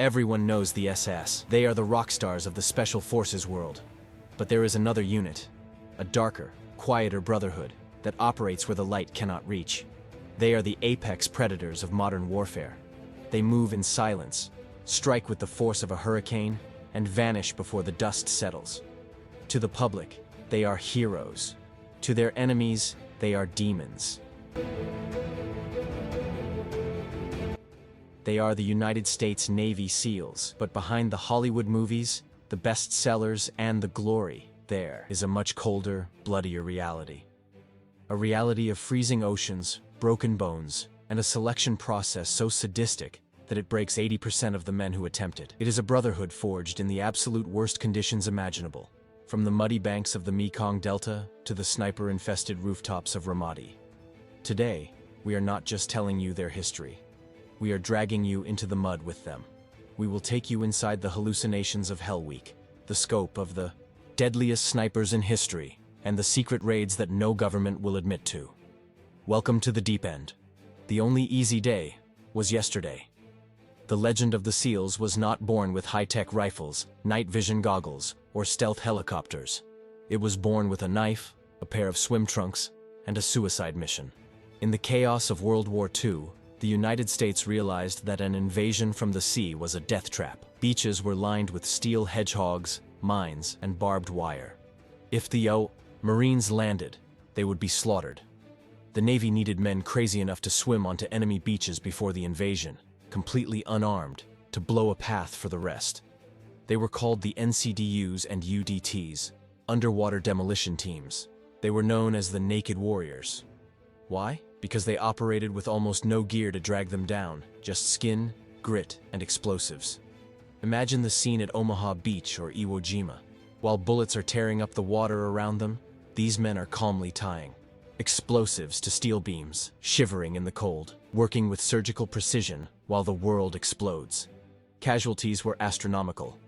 Everyone knows the SS. They are the rock stars of the Special Forces world. But there is another unit, a darker, quieter brotherhood that operates where the light cannot reach. They are the apex predators of modern warfare. They move in silence, strike with the force of a hurricane, and vanish before the dust settles. To the public, they are heroes. To their enemies, they are demons. They are the United States Navy SEALs, but behind the Hollywood movies, the bestsellers, and the glory, there is a much colder, bloodier reality. A reality of freezing oceans, broken bones, and a selection process so sadistic that it breaks 80% of the men who attempt it. It is a brotherhood forged in the absolute worst conditions imaginable, from the muddy banks of the Mekong Delta to the sniper-infested rooftops of Ramadi. Today, we are not just telling you their history. We are dragging you into the mud with them. We will take you inside the hallucinations of Hell Week, the scope of the deadliest snipers in history, and the secret raids that no government will admit to. Welcome to the deep end. The only easy day was yesterday. The legend of the SEALs was not born with high-tech rifles, night vision goggles, or stealth helicopters. It was born with a knife, a pair of swim trunks, and a suicide mission. In the chaos of World War II, the United States realized that an invasion from the sea was a death trap. Beaches were lined with steel hedgehogs, mines, and barbed wire. If the Marines landed, they would be slaughtered. The Navy needed men crazy enough to swim onto enemy beaches before the invasion, completely unarmed, to blow a path for the rest. They were called the NCDUs and UDTs, underwater demolition teams. They were known as the Naked Warriors. Why? Because they operated with almost no gear to drag them down, just skin, grit, and explosives. Imagine the scene at Omaha Beach or Iwo Jima. While bullets are tearing up the water around them, these men are calmly tying explosives to steel beams, shivering in the cold, working with surgical precision while the world explodes. Casualties were astronomical.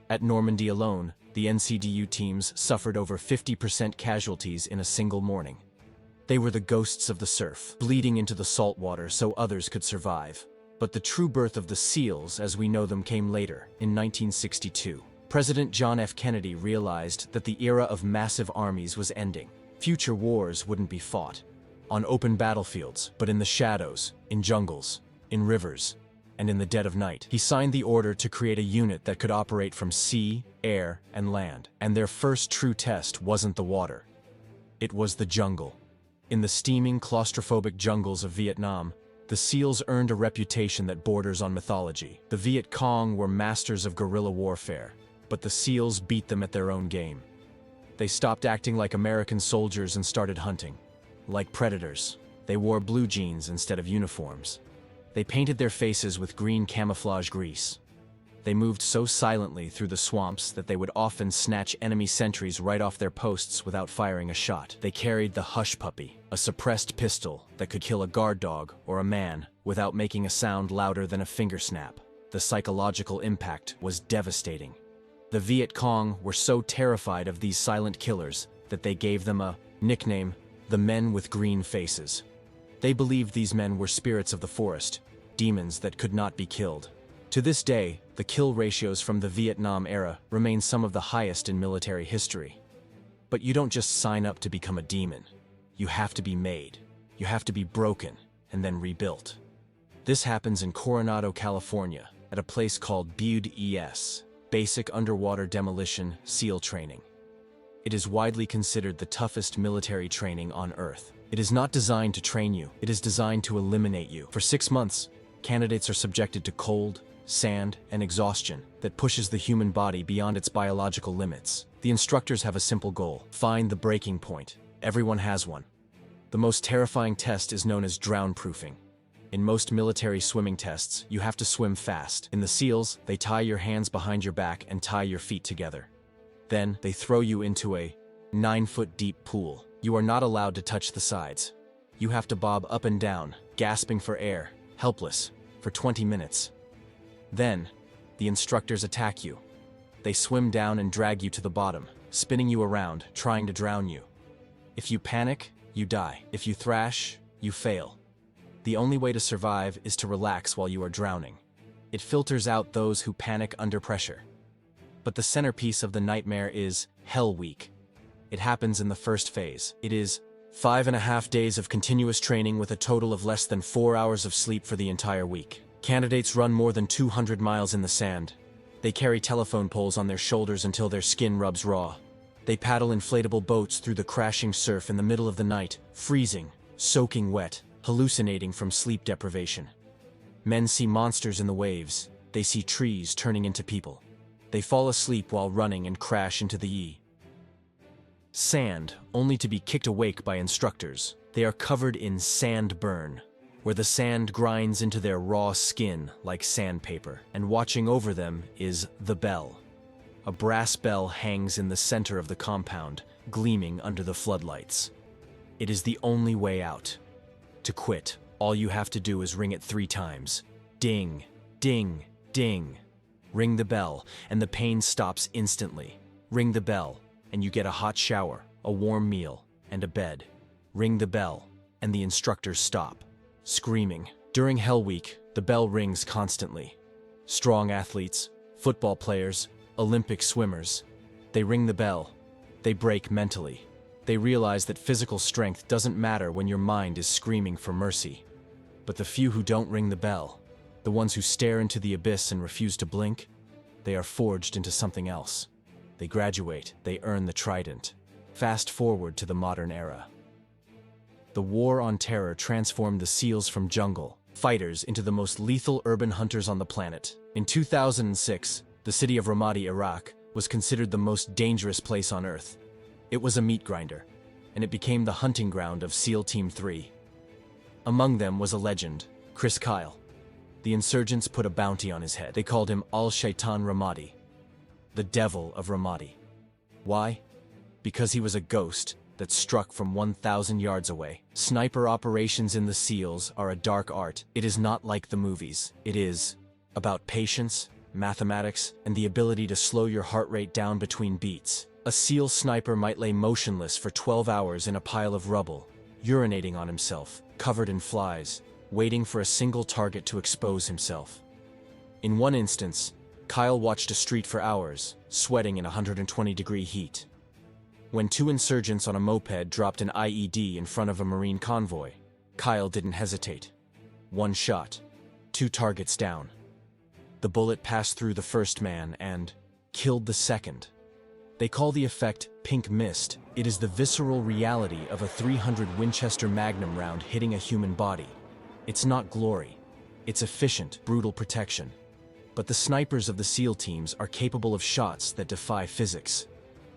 At Normandy alone, the NCDU teams suffered over 50% casualties in a single morning. They were the ghosts of the surf, bleeding into the salt water so others could survive. But the true birth of the SEALs, as we know them, came later, in 1962. President John F. Kennedy realized that the era of massive armies was ending. Future wars wouldn't be fought on open battlefields, but in the shadows, in jungles, in rivers, and in the dead of night. He signed the order to create a unit that could operate from sea, air, and land. And their first true test wasn't the water. It was the jungle. In the steaming, claustrophobic jungles of Vietnam, the SEALs earned a reputation that borders on mythology. The Viet Cong were masters of guerrilla warfare, but the SEALs beat them at their own game. They stopped acting like American soldiers and started hunting. Like predators, they wore blue jeans instead of uniforms. They painted their faces with green camouflage grease. They moved so silently through the swamps that they would often snatch enemy sentries right off their posts without firing a shot. They carried the hush puppy, a suppressed pistol that could kill a guard dog or a man without making a sound louder than a finger snap. The psychological impact was devastating. The Viet Cong were so terrified of these silent killers that they gave them a nickname, the Men with Green Faces. They believed these men were spirits of the forest, demons that could not be killed. To this day, the kill ratios from the Vietnam era remain some of the highest in military history. But you don't just sign up to become a demon. You have to be made. You have to be broken and then rebuilt. This happens in Coronado, California, at a place called WWII, Basic Underwater Demolition SEAL Training. It is widely considered the toughest military training on Earth. It is not designed to train you. It is designed to eliminate you. For 6 months, candidates are subjected to cold, sand, and exhaustion that pushes the human body beyond its biological limits. The instructors have a simple goal: find the breaking point. Everyone has one. The most terrifying test is known as drown-proofing. In most military swimming tests, you have to swim fast. In the SEALs, they tie your hands behind your back and tie your feet together. Then, they throw you into a 9-foot deep pool. You are not allowed to touch the sides. You have to bob up and down, gasping for air, helpless, for 20 minutes. Then, the instructors attack you. They swim down and drag you to the bottom, spinning you around, trying to drown you. If you panic, you die. If you thrash, you fail. The only way to survive is to relax while you are drowning. It filters out those who panic under pressure. But the centerpiece of the nightmare is Hell Week. It happens in the first phase. It is 5.5 days of continuous training with a total of less than 4 hours of sleep for the entire week. Candidates run more than 200 miles in the sand. They carry telephone poles on their shoulders until their skin rubs raw. They paddle inflatable boats through the crashing surf in the middle of the night, freezing, soaking wet, hallucinating from sleep deprivation. Men see monsters in the waves. They see trees turning into people. They fall asleep while running and crash into the sand, only to be kicked awake by instructors. They are covered in sand burn, where the sand grinds into their raw skin like sandpaper, and watching over them is the bell. A brass bell hangs in the center of the compound, gleaming under the floodlights. It is the only way out. To quit, all you have to do is ring it 3 times. Ding, ding, ding. Ring the bell, and the pain stops instantly. Ring the bell, and you get a hot shower, a warm meal, and a bed. Ring the bell, and the instructors stop, screaming. During Hell Week, the bell rings constantly. Strong athletes, football players, Olympic swimmers, they ring the bell. They break mentally. They realize that physical strength doesn't matter when your mind is screaming for mercy. But the few who don't ring the bell, the ones who stare into the abyss and refuse to blink, they are forged into something else. They graduate, they earn the Trident. Fast forward to the modern era. The War on Terror transformed the SEALs from jungle fighters into the most lethal urban hunters on the planet. In 2006, the city of Ramadi, Iraq, was considered the most dangerous place on Earth. It was a meat grinder, and it became the hunting ground of SEAL Team 3. Among them was a legend, Chris Kyle. The insurgents put a bounty on his head. They called him Al-Shaitan Ramadi, the devil of Ramadi. Why? Because he was a ghost that struck from 1,000 yards away. Sniper operations in the SEALs are a dark art. It is not like the movies. It is about patience, mathematics, and the ability to slow your heart rate down between beats. A SEAL sniper might lay motionless for 12 hours in a pile of rubble, urinating on himself, covered in flies, waiting for a single target to expose himself. In one instance, Kyle watched a street for hours, sweating in 120-degree heat. When 2 insurgents on a moped dropped an IED in front of a Marine convoy, Kyle didn't hesitate. 1 shot, 2 targets down. The bullet passed through the first man and killed the second. They call the effect pink mist. It is the visceral reality of a 300 Winchester Magnum round hitting a human body. It's not glory. It's efficient, brutal protection. But the snipers of the SEAL teams are capable of shots that defy physics.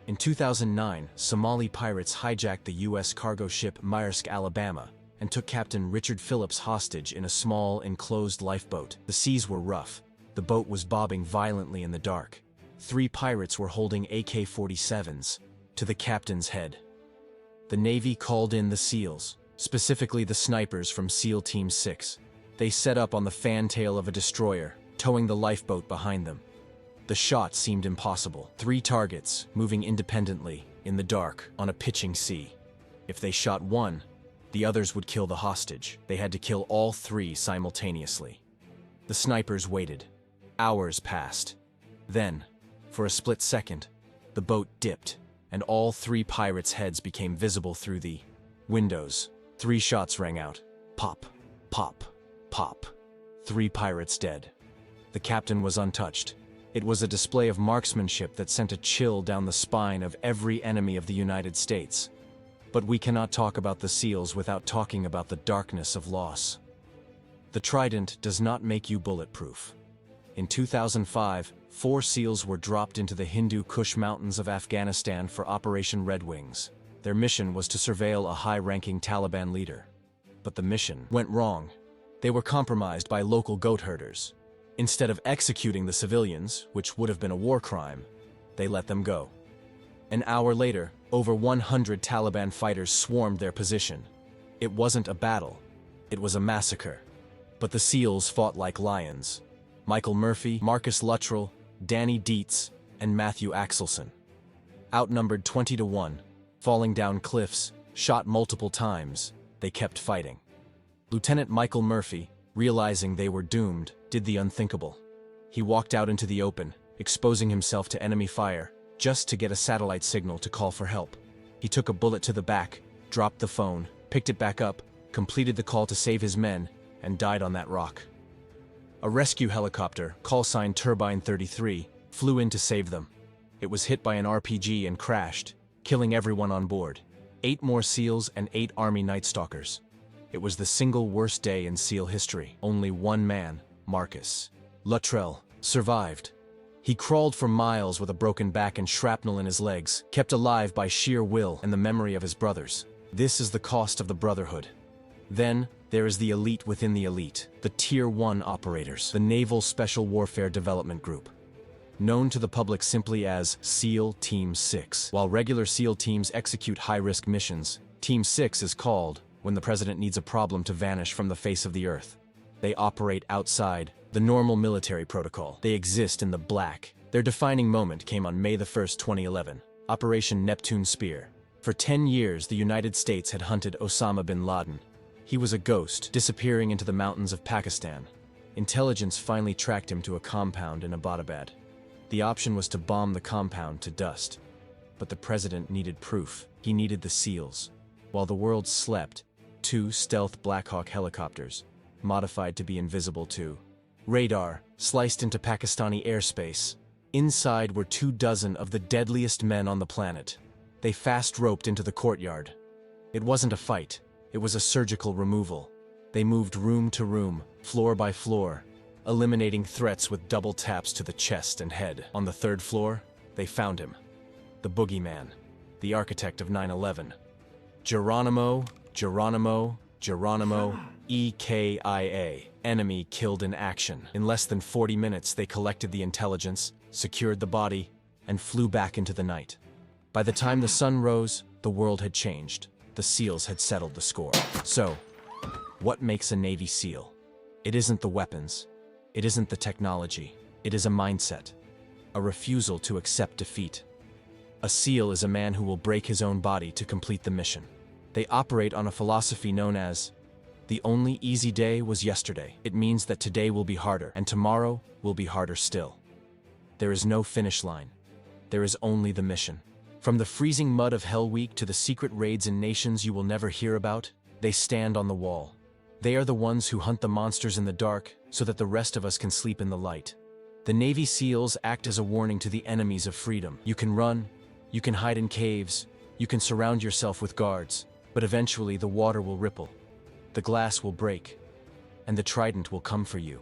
In 2009, Somali pirates hijacked the U.S. cargo ship Maersk, Alabama, and took Captain Richard Phillips hostage in a small, enclosed lifeboat. The seas were rough. The boat was bobbing violently in the dark. 3 pirates were holding AK-47s to the captain's head. The Navy called in the SEALs, specifically the snipers from SEAL Team 6. They set up on the fantail of a destroyer, towing the lifeboat behind them. The shot seemed impossible. 3 targets, moving independently, in the dark, on a pitching sea. If they shot one, the others would kill the hostage. They had to kill all 3 simultaneously. The snipers waited. Hours passed. Then, for a split second, the boat dipped, and all 3 pirates' heads became visible through the windows. 3 shots rang out. Pop, pop, pop. 3 pirates dead. The captain was untouched. It was a display of marksmanship that sent a chill down the spine of every enemy of the United States. But we cannot talk about the SEALs without talking about the darkness of loss. The Trident does not make you bulletproof. In 2005, 4 SEALs were dropped into the Hindu Kush Mountains of Afghanistan for Operation Red Wings. Their mission was to surveil a high-ranking Taliban leader. But the mission went wrong. They were compromised by local goat herders. Instead of executing the civilians, which would have been a war crime, they let them go. An hour later, over 100 Taliban fighters swarmed their position. It wasn't a battle. It was a massacre. But the SEALs fought like lions. Michael Murphy, Marcus Luttrell, Danny Dietz, and Matthew Axelson. Outnumbered 20-1, falling down cliffs, shot multiple times, they kept fighting. Lieutenant Michael Murphy, realizing they were doomed, did the unthinkable. He walked out into the open, exposing himself to enemy fire, just to get a satellite signal to call for help. He took a bullet to the back, dropped the phone, picked it back up, completed the call to save his men, and died on that rock. A rescue helicopter, call sign Turbine 33, flew in to save them. It was hit by an RPG and crashed, killing everyone on board. 8 more SEALs and 8 Army Night Stalkers. It was the single worst day in SEAL history. Only one man, Marcus Luttrell, survived. He crawled for miles with a broken back and shrapnel in his legs, kept alive by sheer will and the memory of his brothers. This is the cost of the Brotherhood. Then, there is the elite within the elite, the Tier 1 operators, the Naval Special Warfare Development Group. Known to the public simply as SEAL Team 6. While regular SEAL teams execute high-risk missions, Team 6 is called when the president needs a problem to vanish from the face of the earth. They operate outside the normal military protocol. They exist in the black. Their defining moment came on May 1st, 2011, Operation Neptune Spear. For 10 years, the United States had hunted Osama Bin Laden. He was a ghost, disappearing into the mountains of Pakistan. Intelligence finally tracked him to a compound in Abbottabad. The option was to bomb the compound to dust. But the president needed proof. He needed the SEALs. While the world slept, 2 stealth Black Hawk helicopters, modified to be invisible to radar, sliced into Pakistani airspace. Inside were 24 of the deadliest men on the planet. They fast-roped into the courtyard. It wasn't a fight. It was a surgical removal. They moved room to room, floor by floor, eliminating threats with double taps to the chest and head. On the 3rd floor, they found him. The boogeyman, the architect of 9/11. Geronimo, EKIA. Enemy killed in action. In less than 40 minutes, they collected the intelligence, secured the body, and flew back into the night. By the time the sun rose, the world had changed. The SEALs had settled the score. So, what makes a Navy SEAL? It isn't the weapons. It isn't the technology. It is a mindset. A refusal to accept defeat. A SEAL is a man who will break his own body to complete the mission. They operate on a philosophy known as, the only easy day was yesterday. It means that today will be harder, and tomorrow will be harder still. There is no finish line. There is only the mission. From the freezing mud of Hell Week to the secret raids in nations you will never hear about, they stand on the wall. They are the ones who hunt the monsters in the dark so that the rest of us can sleep in the light. The Navy SEALs act as a warning to the enemies of freedom. You can run, you can hide in caves, you can surround yourself with guards, but eventually the water will ripple, the glass will break, and the Trident will come for you.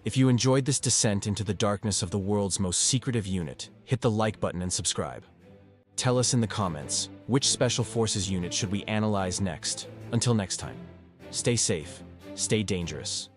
If you enjoyed this descent into the darkness of the world's most secretive unit, hit the like button and subscribe. Tell us in the comments, which Special Forces unit should we analyze next? Until next time, stay safe, stay dangerous.